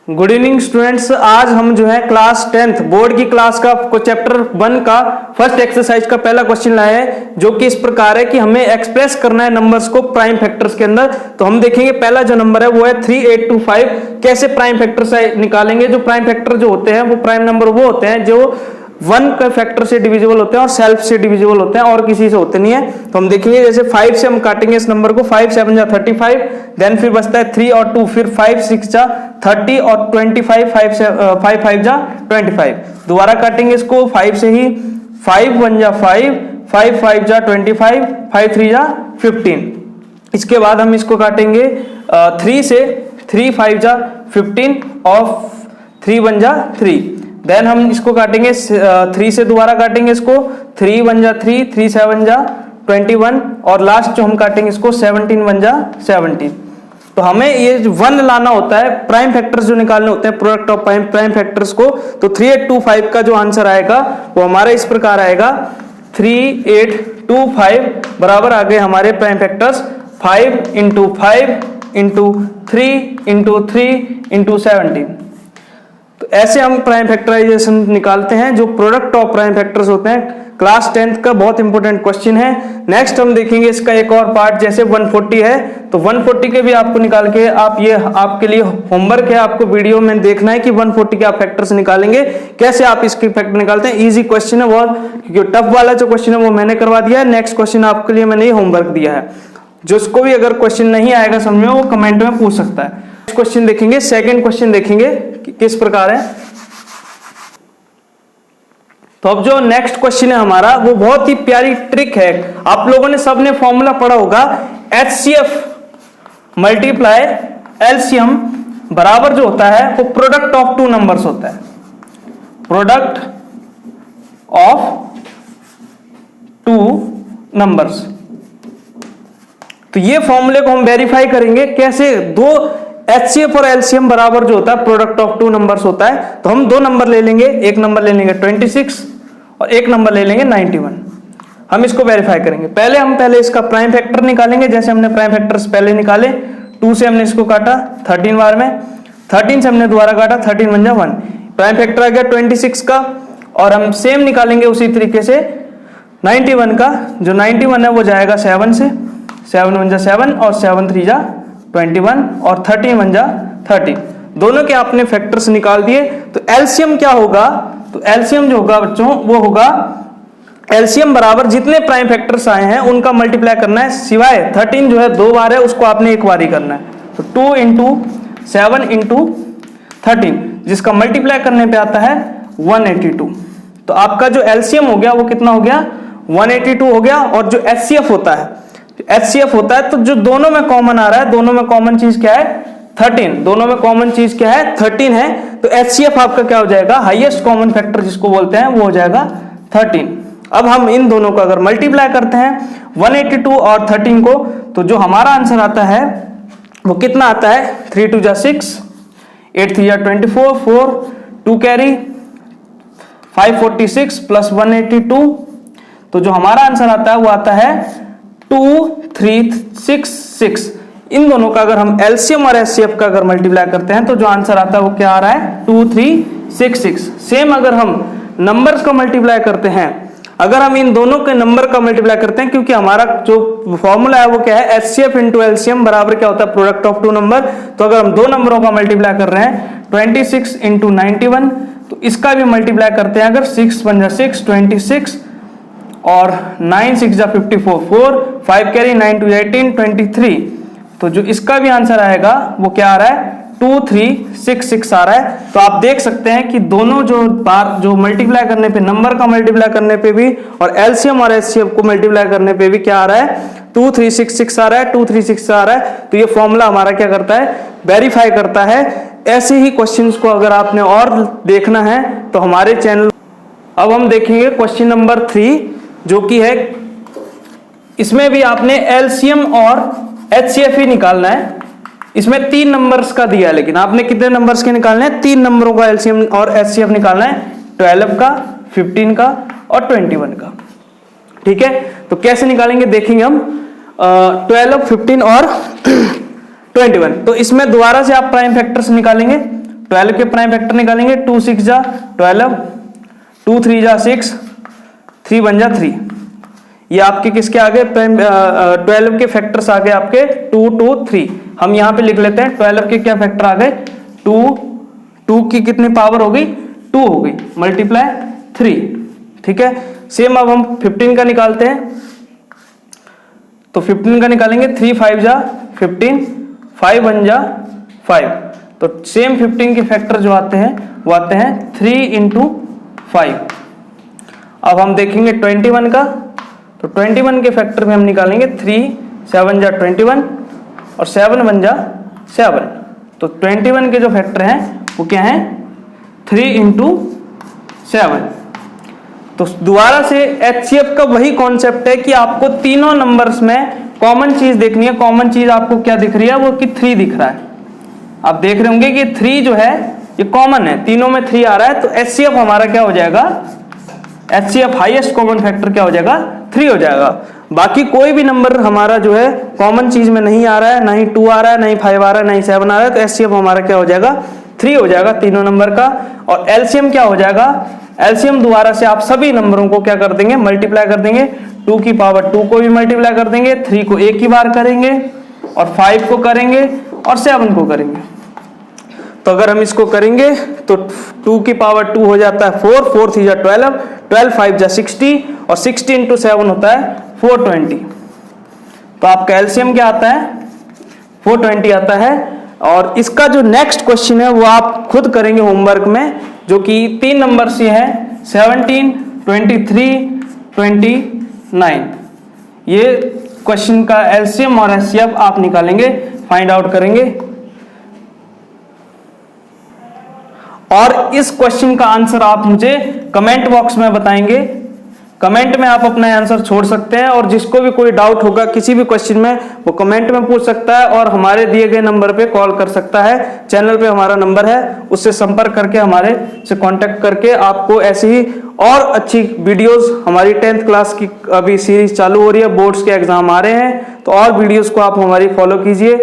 Good evening students. आज हम जो है क्लास 10th बोर्ड की क्लास का चैप्टर 1 का फर्स्ट एक्सरसाइज का पहला क्वेश्चन लाए हैं, जो कि इस प्रकार है कि हमें एक्सप्रेस करना है नंबर्स को प्राइम फैक्टर्स के अंदर। तो हम देखेंगे पहला जो नंबर है वो है 3825। कैसे प्राइम फैक्टर से निकालेंगे। जो प्राइम फैक्टर जो होते हैं वो प्राइम नंबर वो होते हैं जो 1 का फैक्टर से डिविजिबल होते हैं और सेल्फ से डिविजिबल होते हैं और किसी से होते नहीं है। तो हम देखेंगे जैसे 5 से हम काटेंगे इस नंबर को, 5 7 जा 35, देन फिर बचता है 3 और 2, फिर 5 6 जा 30 और 25, 5 5 जा 25। दोबारा काटेंगे इसको 5 से ही, 5 1 जा 5, 5 5 जा 25, 5 3 जा 15। इसके बाद हम इसको काटेंगे 3 से, 3 5 जा 15 और 3 1 जा 3। देन हम इसको काटेंगे 3 से, दोबारा काटेंगे इसको 3 1 जा 3, 3 7 जा 21 और लास्ट जो हम काटेंगे इसको 17 1 जा 17। तो हमें ये 1 लाना होता है, प्राइम फैक्टर्स जो निकालने होते हैं प्रोडक्ट ऑफ प्राइम फैक्टर्स को। तो 3825 का जो आंसर आएगा वो हमारा इस प्रकार आएगा 3825 बराबर आ गए हमारे प्राइम फैक्टर्स 5 × 5 × 3 × 3 × 17। तो ऐसे हम प्राइम फैक्टराइजेशन निकालते हैं जो प्रोडक्ट ऑफ प्राइम फैक्टर्स होते हैं। क्लास 10th का बहुत इंपॉर्टेंट क्वेश्चन है। नेक्स्ट हम देखेंगे इसका एक और पार्ट, जैसे 140 है तो 140 के भी आपको निकाल के आप, ये आपके लिए होमवर्क है, आपको वीडियो में देखना है कि 140 के आप फैक्टर्स निकालेंगे, कैसे आप इसके फैक्टर निकालते हैं। इजी क्वेश्चन है बहुत, क्योंकि टफ वाला जो क्वेश्चन है वो मैंने करवा दिया है। नेक्स्ट क्वेश्चन आपके लिए मैंने ये होमवर्क दिया है, जिसको भी अगर क्वेश्चन नहीं आएगा समझ में वो कमेंट में पूछ सकता है। क्वेश्चन देखेंगे, सेकंड क्वेश्चन देखेंगे किस प्रकार है। तो अब जो नेक्स्ट क्वेश्चन है हमारा वो बहुत ही प्यारी ट्रिक है। आप लोगों ने सबने फॉर्मूला पढ़ा होगा, HCF मल्टीप्लाई LCM बराबर जो होता है वो प्रोडक्ट ऑफ 2 नंबर्स होता है। Product of 2 numbers. तो ये फॉर्मूले को हम वेरीफाई करेंगे कैसे। दो HCF और LCM बराबर जो होता है प्रोडक्ट ऑफ 2 नंबर्स होता है। तो हम 2 नंबर ले लेंगे, एक नंबर ले लेंगे 26 और एक नंबर ले लेंगे 91। हम इसको वेरीफाई करेंगे। पहले इसका प्राइम फैक्टर निकालेंगे, जैसे हमने प्राइम फैक्टर्स पहले निकाले। 2 से हमने इसको काटा 13 बार में, 13 से हमने दोबारा काटा, 13 1 जा 1, प्राइम फैक्टर आ गया 26 का। और हम सेम निकालेंगे उसी तरीके से 91 का। जो 91 है वो जाएगा 7 से, 7 1 जा 7 और 7 3 जा 21 और 13 1 जा 30। दोनों के आपने फैक्टर्स निकाल दिए। तो एलसीएम क्या होगा, तो एलसीएम जो होगा बच्चों वो होगा एलसीएम बराबर जितने प्राइम फैक्टर्स आए हैं उनका मल्टीप्लाई करना है, सिवाय 13 जो है 2 बार है उसको आपने एक बार ही करना है। तो 2 × 7 × 13 जिसका मल्टीप्लाई करने पे आता है 182। तो आपका जो एलसीएम हो गया वो कितना हो गया, 182 हो गया। और जो HCF होता है, HCF होता है तो जो दोनों में कॉमन आ रहा है, दोनों में कॉमन चीज क्या है 13, दोनों में कॉमन चीज क्या है 13 है। तो HCF आपका क्या हो जाएगा, हाईएस्ट कॉमन फैक्टर जिसको बोलते हैं वो हो जाएगा 13। अब हम इन दोनों को अगर मल्टीप्लाई करते हैं 182 और 13 को, तो जो हमारा आंसर आता है वो कितना आता है, 3 2 जा 6, 8 3 जा 24, 4 2 कैरी 546 प्लस 182। तो जो हमारा आंसर आता है वो आता है 2366। इन दोनों का अगर हम एलसीएम और एचसीएफ का अगर मल्टीप्लाई करते हैं तो जो आंसर आता है वो क्या आ रहा है 2366। सेम अगर हम नंबर्स का मल्टीप्लाई करते हैं, अगर हम इन दोनों के नंबर का मल्टीप्लाई करते हैं, क्योंकि हमारा जो फॉर्मूला है वो क्या है, HCF × LCM बराबर क्या होता है प्रोडक्ट ऑफ 2 नंबर। तो अगर हम 2 नंबरों का मल्टीप्लाई कर रहे हैं 26 × 91, तो इसका भी मल्टीप्लाई करते हैं अगर 6 1 जा 6 26 और 9 6 जा 54, 4 5 कैरी 9 2 18 23। तो जो इसका भी आंसर आएगा वो क्या आ रहा है 2366 आ रहा है। तो आप देख सकते हैं कि दोनों जो मल्टीप्लाई करने पे, नंबर का मल्टीप्लाई करने पे भी और एलसीएम और एचसीएफ को मल्टीप्लाई करने पे भी क्या आ रहा है 2366 आ रहा है, 2366 आ रहा है। तो ये फॉर्मूला हमारा क्या करता है, वेरीफाई करता है। ऐसे ही क्वेश्चंस को अगर आपने और देखना है तो हमारे चैनल। अब हम देखेंगे क्वेश्चन नंबर 3 जो कि है, इसमें भी आपने एलसीएम और HCF ही निकालना है। इसमें 3 नंबर्स का दिया है, लेकिन आपने कितने नंबर्स के निकालने हैं, 3 नंबरों का एलसीएम और HCF निकालना है, 12 का, 15 का और 21 का। ठीक है, तो कैसे निकालेंगे देखेंगे हम। 12, 15 और 21। तो इसमें दोबारा से आप प्राइम फैक्टर्स निकालेंगे। 12 के प्राइम फैक्टर निकालेंगे, 2 6 जा 12, 2 3 जा 6, 3 1 जा 3। ये आपके किसके आगे 12 के फैक्टर्स आ गए आपके 2 2 3। हम यहाँ पे लिख लेते हैं 12 के क्या फैक्टर आ गए 2 की कितनी पावर हो गई 2 हो गई मल्टीप्लाई 3। ठीक है, सेम अब हम 15 का निकालते हैं, तो 15 का निकालेंगे 3 5 जा 15, 5 1 जा 5। तो सेम 15 के फैक्टर जो आते हैं वो आते हैं 3 × 5। अब हम देखेंगे 21 का, तो 21 के फैक्टर में हम निकालेंगे 3 7 जा 21 और 7 1 जा 7। तो 21 के जो फैक्टर हैं वो क्या हैं 3 × 7। तो दोबारा से HCF का वही कॉन्सेप्ट है कि आपको तीनों नंबर्स में कॉमन चीज देखनी है। कॉमन चीज आपको क्या दिख रही है वो कि 3 दिख रहा है। आप देख रहे होंगे कि 3 जो है ये कॉमन है, तीनों में 3 आ रहा है, तो HCF हमारा क्या हो जाएगा, HCF हाईएस्ट कॉमन फैक्टर क्या हो जाएगा 3 हो जाएगा। बाकी कोई भी नंबर हमारा जो है कॉमन चीज में नहीं आ रहा है, ना ही 2 आ रहा है, ना ही 5 आ रहा है, ना ही 7 आ रहा है, तो HCF हमारा क्या हो जाएगा 3 हो जाएगा तीनों नंबर का। और LCM क्या हो जाएगा, LCM दोबारा से आप सभी नंबरों को क्या कर देंगे मल्टीप्लाई कर देंगे, 2 की पावर 2 को भी मल्टीप्लाई कर देंगे, 3 को एक ही बार करेंगे और 5 को करेंगे और 7 को करेंगे। तो अगर हम इसको करेंगे तो 2 की पावर 2 हो जाता है 4, 4 3 जा 12, 12 5 जा 60 और 60 × 7 होता है 420। तो आपका LCM क्या आता है 420 आता है। और इसका जो नेक्स्ट क्वेश्चन है वो आप खुद करेंगे होमवर्क में, जो कि 3 नंबर से है 17 23 29। ये क्वेश्चन का LCM और HCF आप निकालेंगे, फाइंड आउट करेंगे। और इस क्वेश्चन का आंसर आप मुझे कमेंट बॉक्स में बताएंगे। कमेंट में आप अपना आंसर छोड़ सकते हैं और जिसको भी कोई डाउट होगा किसी भी क्वेश्चन में वो कमेंट में पूछ सकता है और हमारे दिए गए नंबर पे कॉल कर सकता है। चैनल पे हमारा नंबर है, उससे संपर्क करके हमारे से कांटेक्ट करके आपको ऐसी ही और अच्छी वीडियोस, हमारी 10th क्लास की अभी सीरीज चालू हो रही है, बोर्ड्स के एग्जाम आ रहे हैं, तो और वीडियोस को आप हमारी फॉलो कीजिए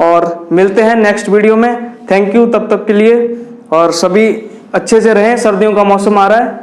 और मिलते हैं नेक्स्ट वीडियो में। थैंक यू तब तक के लिए, और सभी अच्छे से रहें, सर्दियों का मौसम आ रहा है।